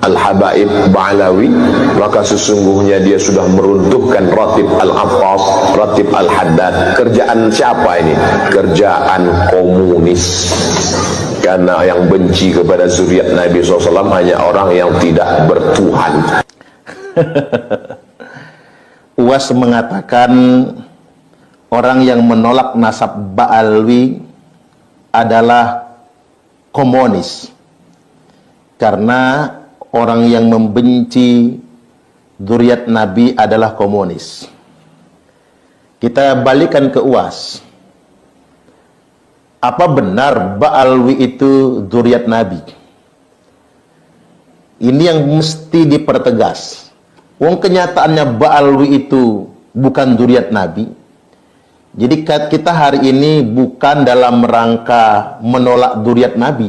Al-Habaib Ba'alawi, maka sesungguhnya dia sudah meruntuhkan Ratib Al-Affas, Ratib Al-Haddad. Kerjaan siapa ini? Kerjaan komunis. Karena yang benci kepada zuriat Nabi SAW hanya orang yang tidak bertuhan. Uwas mengatakan orang yang menolak nasab Ba'alwi adalah komunis, karena orang yang membenci zuriat Nabi adalah komunis. Kita balikan ke Uwas. Apa benar Ba'alwi itu zuriat Nabi? Ini yang mesti dipertegas. Wong kenyataannya Ba'alwi itu bukan zuriat Nabi. Jadi kita hari ini bukan dalam rangka menolak zuriat Nabi,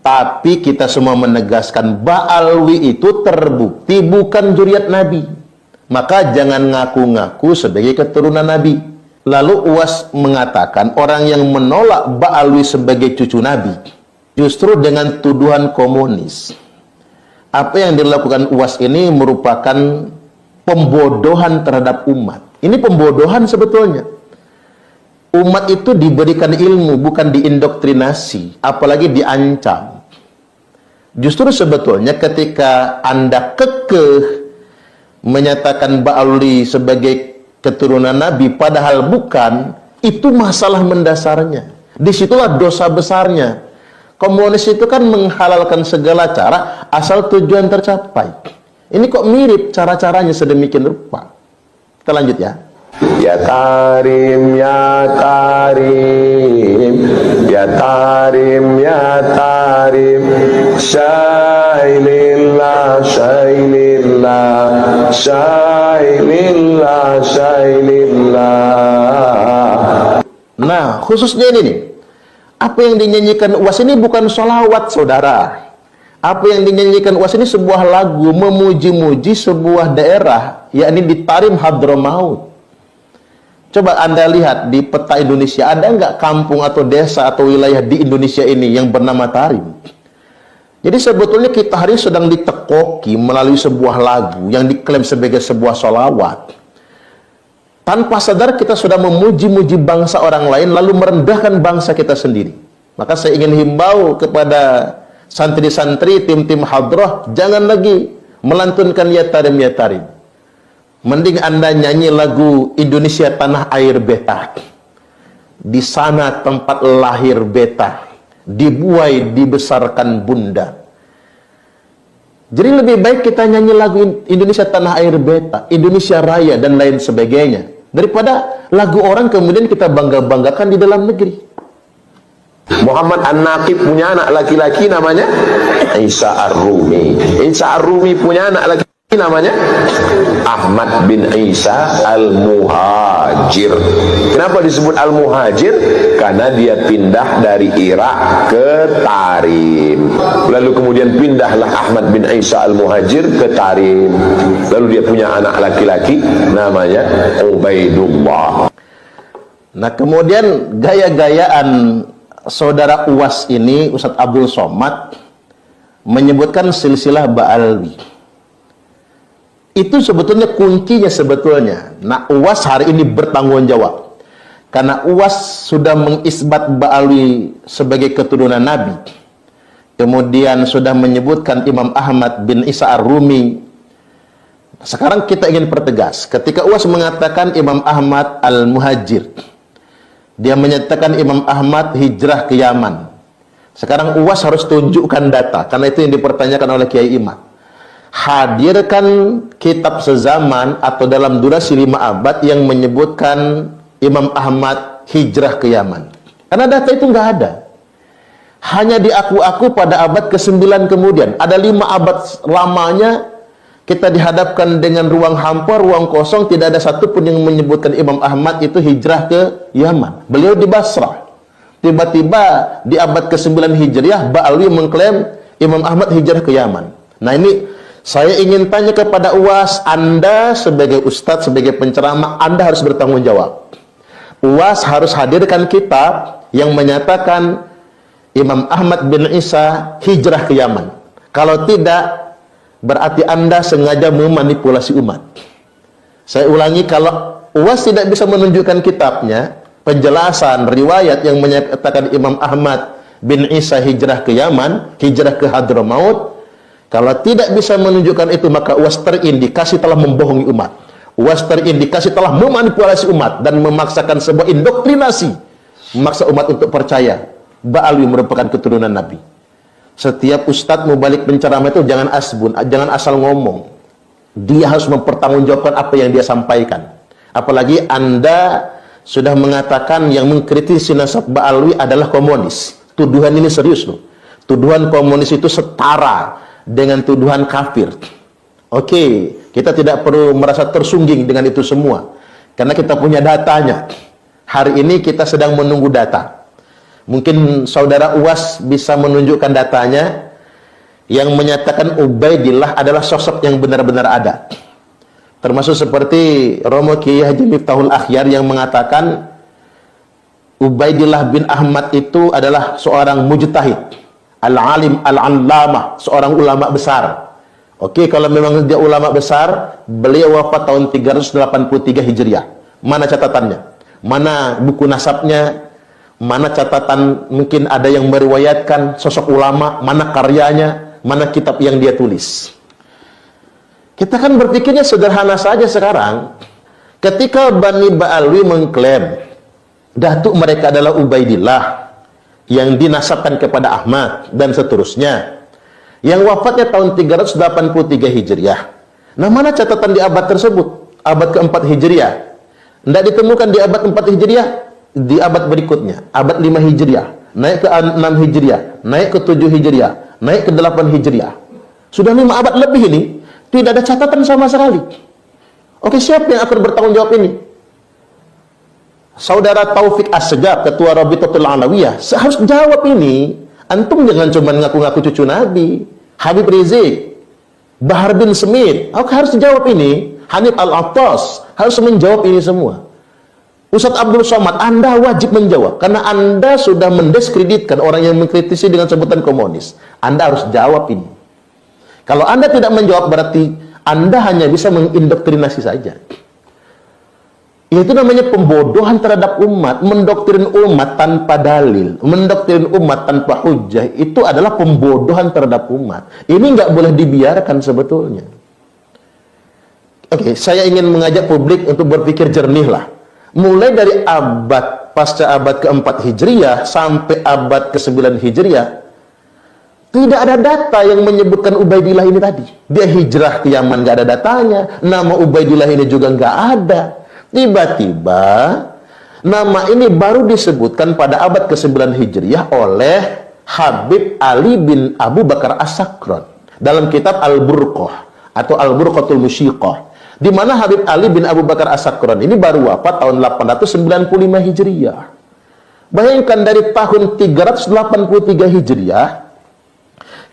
tapi kita semua menegaskan Ba'alwi itu terbukti bukan zuriat Nabi. Maka jangan ngaku-ngaku sebagai keturunan Nabi. Lalu Uwas mengatakan orang yang menolak Ba'alwi sebagai cucu Nabi justru dengan tuduhan komunis. Apa yang dilakukan Uwas ini merupakan pembodohan terhadap umat. Ini pembodohan sebetulnya. Umat itu diberikan ilmu, bukan diindoktrinasi, apalagi diancam. Justru sebetulnya ketika Anda kekeh menyatakan Ba'alwi sebagai keturunan Nabi, padahal bukan, itu masalah mendasarnya. Disitulah dosa besarnya. Komunis itu kan menghalalkan segala cara asal tujuan tercapai. Ini kok mirip cara-caranya sedemikian rupa. Kita lanjut ya. Ya Karim, Ya Karim, Ya Karim, Ya Karim, Syailillah, Syailillah, Syailillah, Syailillah. Nah, khususnya ini nih. Apa yang dinyanyikan Uwas ini bukan sholawat, saudara. Apa yang dinyanyikan Uwas ini sebuah lagu memuji-muji sebuah daerah, yakni di Tarim Hadramaut. Coba Anda lihat di peta Indonesia, ada nggak kampung atau desa atau wilayah di Indonesia ini yang bernama Tarim? Jadi sebetulnya kita hari ini sedang ditekoki melalui sebuah lagu yang diklaim sebagai sebuah sholawat. Tanpa sadar kita sudah memuji-muji bangsa orang lain lalu merendahkan bangsa kita sendiri. Maka saya ingin himbau kepada santri-santri, tim-tim hadrah, jangan lagi melantunkan Ya Tarim, Ya Tarim. Mending Anda nyanyi lagu Indonesia Tanah Air Beta. Di sana tempat lahir beta, dibuai dibesarkan bunda. Jadi lebih baik kita nyanyi lagu Indonesia Tanah Air Beta, Indonesia Raya, dan lain sebagainya, daripada lagu orang kemudian kita bangga-banggakan di dalam negeri. Muhammad An-Naqib punya anak laki-laki namanya Isa Ar-Rumi. Isa Ar-Rumi punya anak laki-laki namanya Ahmad bin Isa Al-Muhajir. Kenapa disebut Al-Muhajir? Karena dia pindah dari Irak ke Tarim. Lalu kemudian pindahlah Ahmad bin Isa Al-Muhajir ke Tarim. Lalu dia punya anak laki-laki namanya Ubaidullah. Nah, kemudian gaya-gayaan saudara Uwas ini, Ustadz Abdul Somad, menyebutkan silsilah Ba'alwi. Itu sebetulnya kuncinya sebetulnya. Nah, Uwas hari ini bertanggung jawab. Karena Uwas sudah mengisbat Ba'alwi sebagai keturunan Nabi. Kemudian sudah menyebutkan Imam Ahmad bin Isa Ar-Rumi. Sekarang kita ingin pertegas. Ketika Uwas mengatakan Imam Ahmad Al-Muhajir, dia menyatakan Imam Ahmad hijrah ke Yaman. Sekarang Uwas harus tunjukkan data, karena itu yang dipertanyakan oleh Kiai Imam. Hadirkan kitab sezaman atau dalam durasi 5 abad yang menyebutkan Imam Ahmad hijrah ke Yaman. Karena data itu nggak ada. Hanya diaku-aku pada abad ke-9 kemudian. Ada 5 abad lamanya kita dihadapkan dengan ruang hampa, ruang kosong, tidak ada satupun yang menyebutkan Imam Ahmad itu hijrah ke Yaman. Beliau di Basrah. Tiba-tiba di abad ke-9 Hijriah, Ba'alwi mengklaim Imam Ahmad hijrah ke Yaman. Nah, ini saya ingin tanya kepada Uwas, Anda sebagai ustadz, sebagai penceramah, Anda harus bertanggung jawab. Uwas harus hadirkan kitab yang menyatakan Imam Ahmad bin Isa hijrah ke Yaman. Kalau tidak, berarti Anda sengaja memanipulasi umat. Saya ulangi, kalau UAS tidak bisa menunjukkan kitabnya, penjelasan riwayat yang menyatakan Imam Ahmad bin Isa hijrah ke Yaman, hijrah ke Hadramaut, kalau tidak bisa menunjukkan itu, maka UAS terindikasi telah membohongi umat. UAS terindikasi telah memanipulasi umat dan memaksakan sebuah indoktrinasi, memaksa umat untuk percaya Ba'alwi merupakan keturunan Nabi. Setiap ustadz mau balik penceramah itu jangan asbun, jangan asal ngomong. Dia harus mempertanggungjawabkan apa yang dia sampaikan. Apalagi Anda sudah mengatakan yang mengkritisi nasab Ba'alwi adalah komunis. Tuduhan ini serius loh. Tuduhan komunis itu setara dengan tuduhan kafir. Oke, kita tidak perlu merasa tersungging dengan itu semua, karena kita punya datanya. Hari ini kita sedang menunggu data. Mungkin saudara UAS bisa menunjukkan datanya yang menyatakan Ubaidillah adalah sosok yang benar-benar ada. Termasuk seperti Romo Kiai Haji Miftahul Akhyar yang mengatakan Ubaidillah bin Ahmad itu adalah seorang mujtahid, al-alim al-allamah, seorang ulama besar. Oke, kalau memang dia ulama besar, beliau wafat tahun 383 Hijriah. Mana catatannya? Mana buku nasabnya? Mana catatan, mungkin ada yang meriwayatkan sosok ulama, mana karyanya, mana kitab yang dia tulis. Kita kan berpikirnya sederhana saja sekarang. Ketika Bani Ba'alwi mengklaim datuk mereka adalah Ubaidillah yang dinasabkan kepada Ahmad dan seterusnya, yang wafatnya tahun 383 Hijriah. Nah, mana catatan di abad tersebut? Abad keempat Hijriah. Tidak ditemukan di abad 4 Hijriah. Di abad berikutnya, abad 5 Hijriah, naik ke 6 Hijriah, naik ke 7 Hijriah, naik ke 8 Hijriah. Sudah 5 abad lebih ini, tidak ada catatan sama sekali. Oke, siapa yang akan bertanggung jawab ini? Saudara Taufik As-Segaf, Ketua Rabitatul Alawiyah, harus jawab ini. Antum jangan cuma ngaku-ngaku cucu Nabi. Habib Rizik, Bahar bin Smith, harus jawab ini. Hanif Al-Attas harus menjawab ini semua. Ustadz Abdul Somad, Anda wajib menjawab, karena Anda sudah mendiskreditkan orang yang mengkritisi dengan sebutan komunis. Anda harus jawab ini. Kalau Anda tidak menjawab, berarti Anda hanya bisa mengindoktrinasi saja. Itu namanya pembodohan terhadap umat. Mendoktrin umat tanpa dalil, mendoktrin umat tanpa hujah, itu adalah pembodohan terhadap umat. Ini nggak boleh dibiarkan sebetulnya. Oke, saya ingin mengajak publik untuk berpikir jernih lah. Mulai dari pasca abad keempat Hijriah sampai abad ke-9 Hijriah, tidak ada data yang menyebutkan Ubaidillah ini tadi. Dia hijrah ke Yaman, nggak ada datanya. Nama Ubaidillah ini juga nggak ada. Tiba-tiba nama ini baru disebutkan pada abad ke-9 Hijriah oleh Habib Ali bin Abu Bakar As-Sakran dalam kitab Al-Burqah atau Al-Burqatul Musyiqah, di mana Habib Ali bin Abu Bakar As-Sakran ini baru wafat tahun 895 Hijriah. Bayangkan dari tahun 383 Hijriah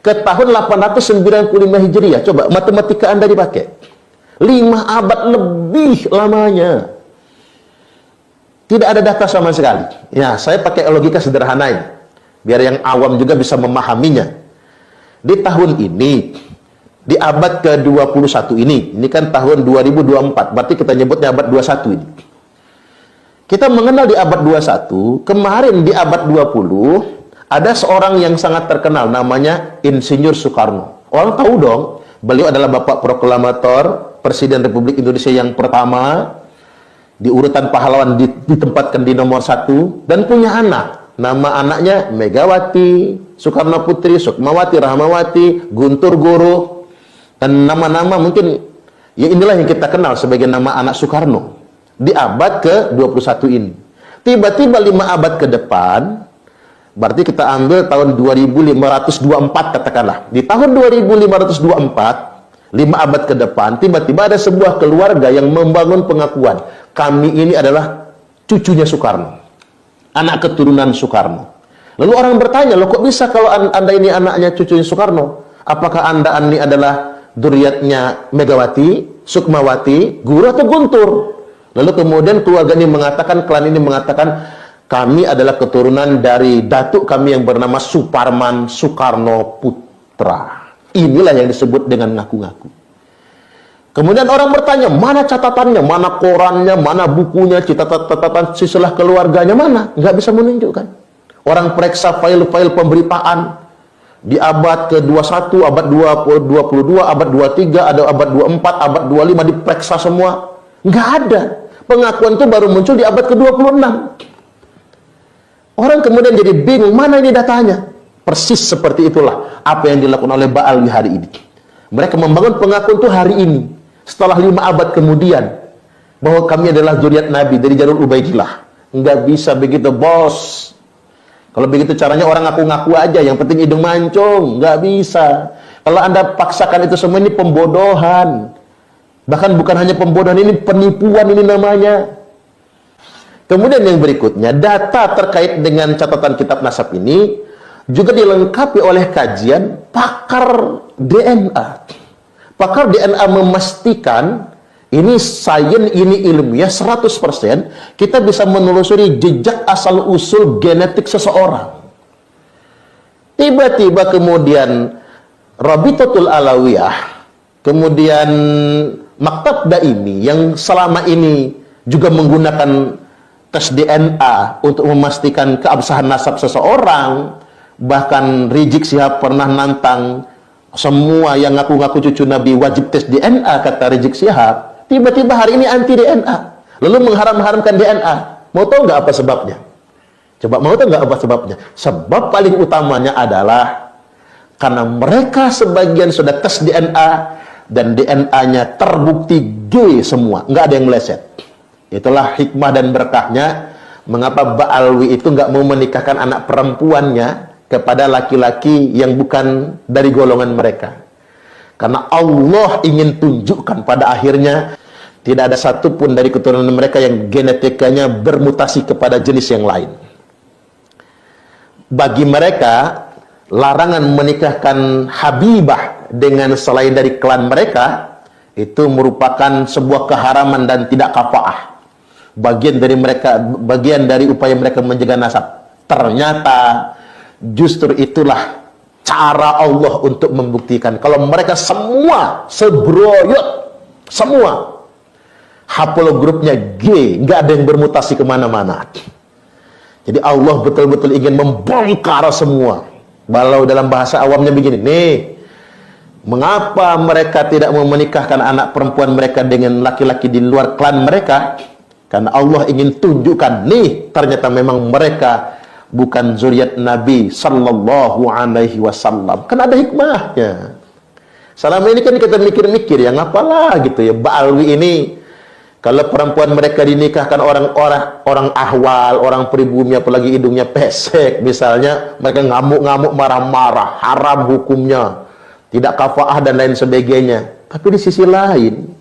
ke tahun 895 Hijriah. Coba matematika Anda dipakai. 5 abad lebih lamanya. Tidak ada data sama sekali. Ya, saya pakai logika sederhana ini, biar yang awam juga bisa memahaminya. Di tahun ini, di abad ke-21 ini kan tahun 2024, berarti kita nyebutnya abad 21 ini. Kita mengenal di abad 21, kemarin di abad 20, ada seorang yang sangat terkenal, namanya Insinyur Soekarno. Orang tahu dong, beliau adalah bapak proklamator, Presiden Republik Indonesia yang pertama, di urutan pahlawan ditempatkan di nomor 1, dan punya anak. Nama anaknya Megawati, Soekarno Putri, Sukmawati, Rahmawati, Guntur Guru, dan nama-nama mungkin, ya inilah yang kita kenal sebagai nama anak Soekarno di abad ke-21 ini. Tiba-tiba 5 abad ke depan, berarti kita ambil tahun 2524 katakanlah. Di tahun 2524, 5 abad ke depan, tiba-tiba ada sebuah keluarga yang membangun pengakuan, kami ini adalah cucunya Soekarno, anak keturunan Soekarno. Lalu orang bertanya, loh kok bisa kalau Anda ini anaknya cucunya Soekarno? Apakah Anda ini adalah dzurriatnya Megawati, Sukmawati, Guru atau Guntur? Lalu kemudian keluarga ini mengatakan, klan ini mengatakan, kami adalah keturunan dari datuk kami yang bernama Suparman Soekarno Putra. Inilah yang disebut dengan ngaku-ngaku. Kemudian orang bertanya, mana catatannya, mana korannya, mana bukunya, catatan silsilah keluarganya, mana? Nggak bisa menunjukkan. Orang periksa file-file pemberitaan di abad ke-21, abad 22, abad 23, ada abad 24, abad 25, diperiksa semua. Nggak ada. Pengakuan itu baru muncul di abad ke-26. Orang kemudian jadi bingung, mana ini datanya? Persis seperti itulah apa yang dilakukan oleh Ba'alwi hari ini. Mereka membangun pengakuan itu hari ini, setelah 5 abad kemudian, bahwa kami adalah zuriat Nabi dari Jalur Ubaidillah. Nggak bisa begitu, bos. Kalau begitu caranya orang ngaku-ngaku aja, yang penting hidung mancung. Nggak bisa. Kalau Anda paksakan itu semua, ini pembodohan. Bahkan bukan hanya pembodohan, ini penipuan ini namanya. Kemudian yang berikutnya, data terkait dengan catatan kitab nasab ini juga dilengkapi oleh kajian pakar DNA. Pakar DNA memastikan ini sains, ini ilmiah 100%, kita bisa menelusuri jejak asal-usul genetik seseorang. Tiba-tiba kemudian Rabitatul Alawiyah, kemudian Maktab Daimi yang selama ini juga menggunakan tes DNA untuk memastikan keabsahan nasab seseorang, bahkan Rizik Syihab pernah nantang semua yang ngaku-ngaku cucu Nabi wajib tes DNA, kata Rizik Syihab. Tiba-tiba hari ini anti DNA, lalu mengharam-haramkan DNA. Mau tahu nggak apa sebabnya? Coba mau tahu nggak apa sebabnya? Sebab paling utamanya adalah karena mereka sebagian sudah tes DNA dan DNA-nya terbukti G semua, nggak ada yang meleset. Itulah hikmah dan berkahnya mengapa Ba'alwi itu nggak mau menikahkan anak perempuannya kepada laki-laki yang bukan dari golongan mereka. Karena Allah ingin tunjukkan pada akhirnya tidak ada satupun dari keturunan mereka yang genetikanya bermutasi kepada jenis yang lain. Bagi mereka, larangan menikahkan Habibah dengan selain dari klan mereka itu merupakan sebuah keharaman dan tidak kafaah. Bagian dari mereka, bagian dari upaya mereka menjaga nasab. Ternyata justru itulah cara Allah untuk membuktikan kalau mereka semua sebroyot, semua haplogrupnya G, nggak ada yang bermutasi kemana-mana. Jadi Allah betul-betul ingin membongkar semua. Walau dalam bahasa awamnya begini, nih, mengapa mereka tidak mau menikahkan anak perempuan mereka dengan laki-laki di luar klan mereka? Karena Allah ingin tunjukkan, nih, ternyata memang mereka bukan zuriat Nabi sallallahu alaihi wasallam. Kan ada hikmahnya. Selama ini kan kita mikir-mikir, ya ngapalah gitu ya, Ba'alwi ini kalau perempuan mereka dinikahkan orang ahwal, orang pribumi, apalagi hidungnya pesek misalnya, mereka ngamuk-ngamuk, marah-marah, haram hukumnya, tidak kafaah dan lain sebagainya. Tapi di sisi lain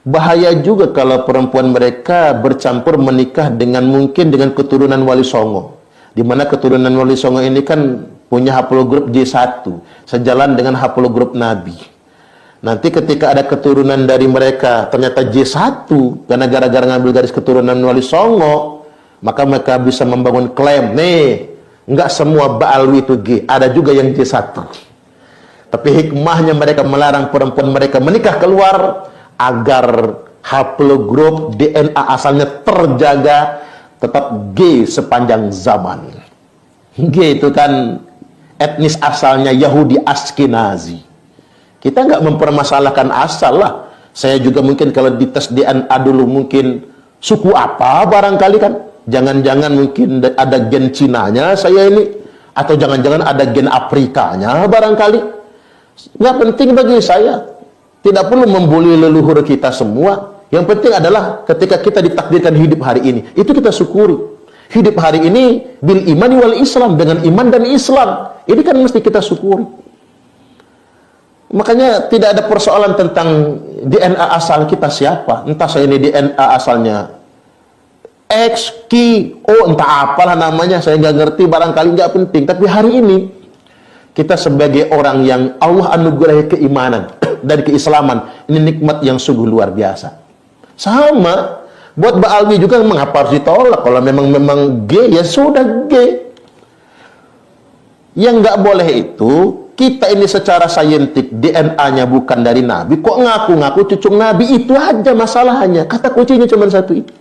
bahaya juga kalau perempuan mereka bercampur menikah dengan mungkin dengan keturunan Wali Songo, di mana keturunan Wali Songo ini kan punya haplogrup J1, sejalan dengan haplogrup Nabi. Nanti ketika ada keturunan dari mereka ternyata J1, karena gara-gara ngambil garis keturunan Wali Songo, maka mereka bisa membangun klaim, nih, enggak semua Ba'alwi itu G, ada juga yang J1. Tapi hikmahnya mereka melarang perempuan mereka menikah keluar agar haplogrup DNA asalnya terjaga tetap G sepanjang zaman. G itu kan etnis asalnya Yahudi Ashkenazi. Kita nggak mempermasalahkan asal lah. Saya juga mungkin kalau dites DNA dulu mungkin suku apa barangkali kan. Jangan-jangan mungkin ada gen Cinanya saya ini. Atau jangan-jangan ada gen Afrikanya barangkali. Nggak penting bagi saya. Tidak perlu membuli leluhur kita semua. Yang penting adalah ketika kita ditakdirkan hidup hari ini, itu kita syukuri. Hidup hari ini bil imani wal Islam, dengan iman dan Islam. Ini kan mesti kita syukuri. Makanya tidak ada persoalan tentang DNA asal kita siapa. Entah saya ini DNA asalnya X, Q, O, entah apalah namanya, saya nggak ngerti, barangkali nggak penting. Tapi hari ini kita sebagai orang yang Allah anugerahi keimanan dan keislaman, ini nikmat yang sungguh luar biasa. Sama buat Ba'alwi juga, mengapa harus ditolak? Kalau memang G, ya sudah G. Yang nggak boleh itu kita ini secara saintik DNA-nya bukan dari Nabi, kok ngaku-ngaku cucu Nabi? Itu aja masalahnya. Kata kuncinya cuma satu itu.